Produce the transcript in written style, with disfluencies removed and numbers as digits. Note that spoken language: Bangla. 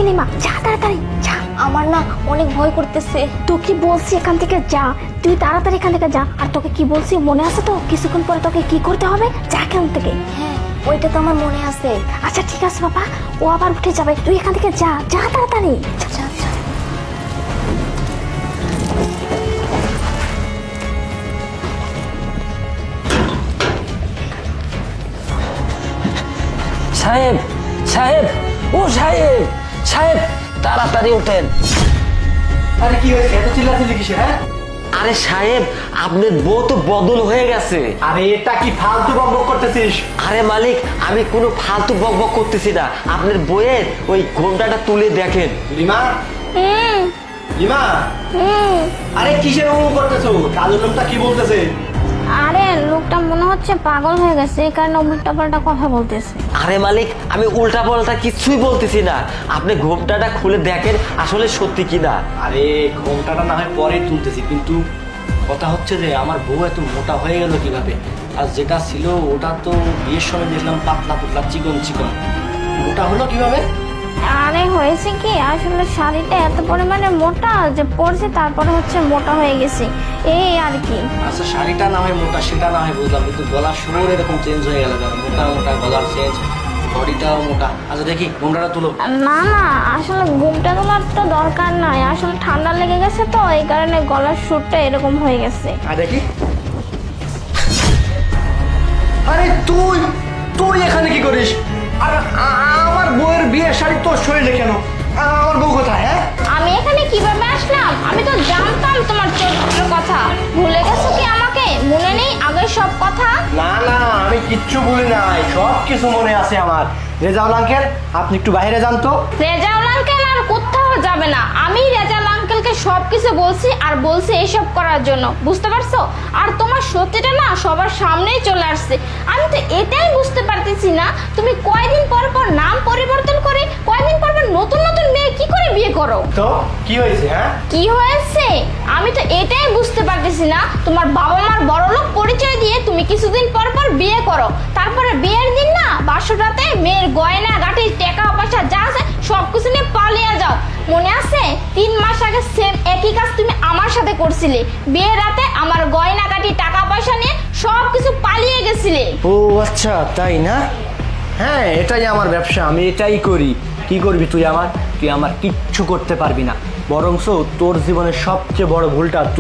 থেকে নেমা, যা তাড়াতাড়ি যা। আমার না অনেক ভয় করতেছে। তোকে বলছি এখান থেকে যা, তুই তাড়াতাড়ি এখান থেকে যা। আর তোকে কি বলছি মনে আছে তো? কিছুক্ষণ পরে তোকে কি করতে হবে, যা এখান থেকে। হ্যাঁ, ওইটা তো আমার মনে আছে। আচ্ছা ঠিক আছে বাবা, ও আবার উঠে যাবে, তুই এখান থেকে যা, যা তাড়াতাড়ি। আচ্ছা আচ্ছা। সাহেব, সাহেব, ও সাহেব, সাহেব তাড়াতাড়ি ওঠেন। আরে কি হয়েছে, এত চিল্লাচিল্লি কিসের? হ্যাঁ, আরে সাহেব, আপনার বউ তো বদল হয়ে গেছে। আরে এটা কি ফালতু বকবক করতেছিস? আরে মালিক, আমি কোনো ফালতু বকবক করতেছি না। আপনার বইয়ের ওই ঘোমটাটা তুলে দেখেন। লিমা, লিমা, আরে কিসের করতেছো? কাজের লোকটা কি বলতেছে? আরে লোকটা মনে হচ্ছে পাগল হয়ে গেছে, এই কারণে উল্টা পাল্টা কথা বলতেছে। আরে মালিক, আমি উল্টা পাল্টা কিছুই বলতেছি না। আপনি ঘোমটাটা খুলে দেখেন আসলে সত্যি কিনা। আরে ঘোমটাটা না হয় পরে তুলতেছি, কিন্তু কথা হচ্ছে যে আমার বউ এত মোটা হয়ে গেল কিভাবে? আর যেটা ছিল ওটা তো বিয়ের সময় দেখলাম পাতলা পাতলা চিকন চিকন, মোটা হলো কিভাবে? আরে হয়েছে কি, আসলে শাড়িটা এত পরিমাণে মোটা যে পরছে, তারপরে হচ্ছে মোটা হয়ে গেছে, এই আর কি। আচ্ছা শাড়িটা না হয় মোটা, সেটা না হয় বুঝলাম, কিন্তু গলার সুর এরকম চেঞ্জ হয়ে গেল কেন? মোটা মোটা গলার চেঞ্জ, বডিটাও মোটা। আচ্ছা দেখি ঘোমটাটা তুলো। না না, আসলে ঘুমটা তোলার তো দরকার নাই, আসলে ঠান্ডা লেগে গেছে তো, এই কারণে গলার সুরটা এরকম হয়ে গেছে। আর দেখি। আরে তুই তুই এখানে কি করিস? আর আমার বউয়ের বিয়ের শাড়ি তোর শরীরে কেন? আমার বউ কোথায়? হ্যাঁ, আমি এখানে কিভাবে আসলাম? আমি তো জানতাম তোমার চরিত্রের কথা, ভুলে গেছো কি আমাকে? মনে নেই আগের সব কথা? না না, আমি কিচ্ছু ভুলি নাই, সব কিছু মনে আছে আমার। রেজাউল আঙ্কেল, আপনি একটু বাইরে যান তো। রেজাউল আঙ্কেল আর কোথাও যাবে না, আমি রেজাউল আঙ্কেলকে সবকিছু বলছি, আর বলছি এইসব করার জন্য, বুঝতে পারছো? আর তোমার সত্যিটা না সবার সামনেই চলে আসছে। আমি তো এটাই বুঝতে পারতেছি না, তুমি কয়দিন পর পর নাম পরিবর্তন করে, কয়দিন পর পর নতুন নতুন মেয়ে কি করে বিয়ে করো? তো কি হয়েছে? হ্যাঁ, কি হয়েছে আমি তো এটাই বুঝতে পারতেছি না। তোমার বাবা মার বড়লোক পরিচয় দিয়ে তুমি কিছুদিন পর পর বিয়ে করো, তারপরে বিয়ের দিন না বাসরাতে মেয়ের গয়না গাটি টাকা পয়সা যা আছে সবকিছু নিয়ে পালিয়ে যাও। মনে আছে 3 মাস আগে সেম একই কাজ তুমি আমার সাথে করছিলে, বিয়ের রাতে আমার গয়না গাটি টাকা পয়সা নিয়ে সবকিছু পালিয়ে গেছিলে। ও আচ্ছা তাই না? হ্যাঁ, এটাই আমার ব্যবসা, আমি এটাই করি। কি করবি তুই আমার? তুই আমার কিচ্ছু করতে পারবি না, বরংস তোর জীবনের সবচেয়ে বড় ভুলটা তুই